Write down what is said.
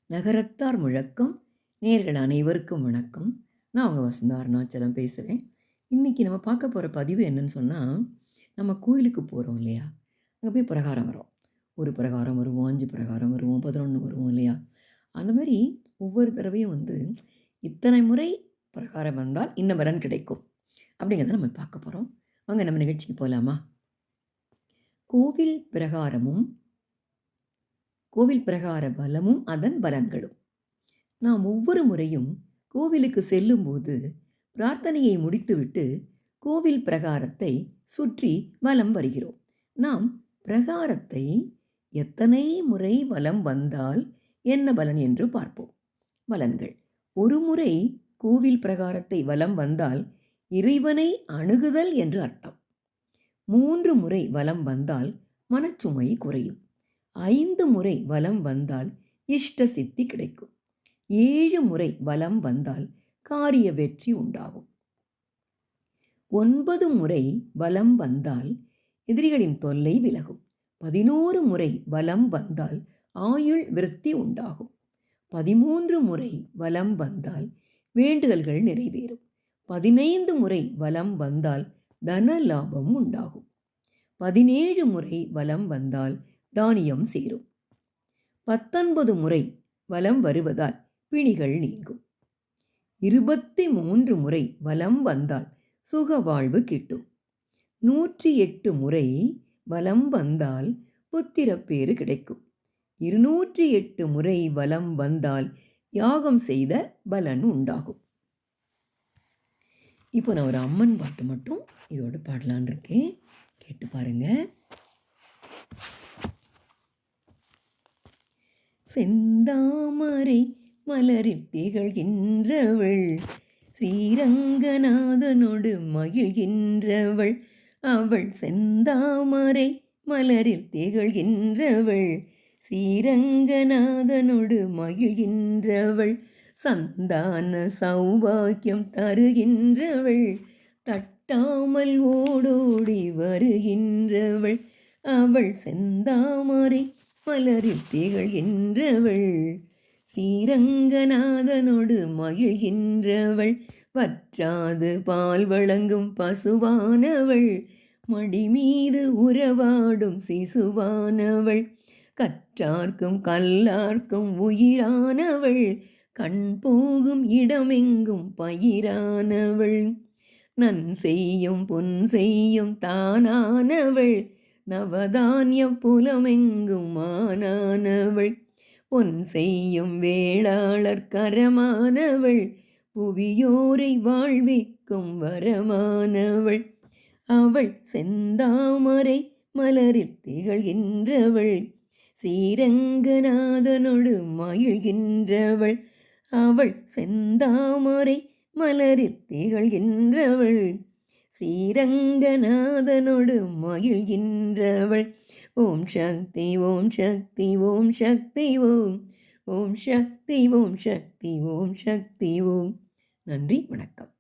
நகரத்தார் முழக்கம் நேயர்கள் அனைவருக்கும் வணக்கம். நான் உங்கள் வசந்தா அருணாச்சலம் பேசுகிறேன். இன்றைக்கி நம்ம பார்க்க போகிற பதிவு என்னன்னு சொன்னால், நம்ம கோயிலுக்கு போகிறோம் இல்லையா? அங்கே போய் பிரகாரம் வரோம். ஒரு பிரகாரம் வருவோம், 5 பிரகாரம் வருவோம், 11 வருவோம் இல்லையா? அந்த மாதிரி ஒவ்வொரு தடவையும் இத்தனை முறை பிரகாரம் வந்தால் இன்ன பலன் கிடைக்கும் அப்படிங்கிறத நம்ம பார்க்க போகிறோம். வாங்க நம்ம நிகழ்ச்சிக்கு போகலாமா? கோவில் பிரகார பலமும் அதன் பலன்களும். நாம் ஒவ்வொரு முறையும் கோவிலுக்கு செல்லும்போது பிரார்த்தனையை முடித்துவிட்டு கோவில் பிரகாரத்தை சுற்றி வலம் வருகிறோம். நாம் பிரகாரத்தை எத்தனை முறை வலம் வந்தால் என்ன பலன் என்று பார்ப்போம். பலன்கள்: ஒரு முறை கோவில் பிரகாரத்தை வலம் வந்தால் இறைவனை அணுகுதல் என்று அர்த்தம். 3 முறை வலம் வந்தால் மனச்சுமை குறையும். 5 முறை வலம் வந்தால் இஷ்ட சித்தி கிடைக்கும். 7 முறை வலம் வந்தால் காரிய வெற்றி உண்டாகும். 9 முறை வலம் வந்தால் எதிரிகளின் தொல்லை விலகும். 11 முறை வலம் வந்தால் ஆயுள் விருத்தி உண்டாகும். 13 முறை வலம் வந்தால் வேண்டுதல்கள் நிறைவேறும். 15 முறை வலம் வந்தால் தன லாபம் உண்டாகும். 17 முறை வலம் வந்தால் தானியம் சேரும். 19 முறை வலம் வருவதால் பிணிகள் நீங்கும். 23 முறை வலம் வந்தால் சுக வாழ்வு கிட்டும். 108 முறை வலம் வந்தால் புத்திரப்பேறு கிடைக்கும். 208 முறை வலம் வந்தால் யாகம் செய்த பலன் உண்டாகும். இப்போ நான் ஒரு அம்மன் பாட்டு மட்டும் இதோடு பாடலான் இருக்கேன். கேட்டு பாருங்க. செந்தாமரை மலரில் திகழ்கின்றவள், ஸ்ரீரங்கநாதனோடு மகிழ்கின்றவள். அவள் செந்தாமரை மலரில் திகழ்கின்றவள், ஸ்ரீரங்கநாதனோடு மகிழ்கின்றவள். சந்தான சௌபாக்கியம் தருகின்றவள், தட்டாமல் ஓடோடி வருகின்றவள். அவள் செந்தாமரை மலரில் திகழ்கின்றவள், ஸ்ரீரங்கநாதனோடு மகிழ்கின்றவள். வற்றாது பால் வழங்கும் பசுவானவள், மடி மீது உறவாடும் சிசுவானவள். கற்றார்க்கும் கல்லார்க்கும் உயிரானவள், கண் போகும் இடமெங்கும் பயிரானவள். நன் செய்யும் பொன் செய்யும் தானானவள், நவதானிய புலமெங்கும் மானானவள். பொன் செய்யும் வேளாளர் கரமானவள், புவியோரை வாழ்விக்கும் வரமானவள். அவள் செந்தாமரை மலரில் திகழ்கின்றவள், ஸ்ரீரங்கநாதனோடு மகிழ்கின்றவள். அவள் செந்தாமரை மலரில் திகழ்கின்றவள், ஸ்ரீரங்கநாதனோடு மகிழ்கின்றவள். ஓம் சக்தி ஓம் சக்தி ஓம் சக்தி ஓம், ஓம் சக்தி ஓம் சக்தி ஓம் சக்தி ஓம். நன்றி, வணக்கம்.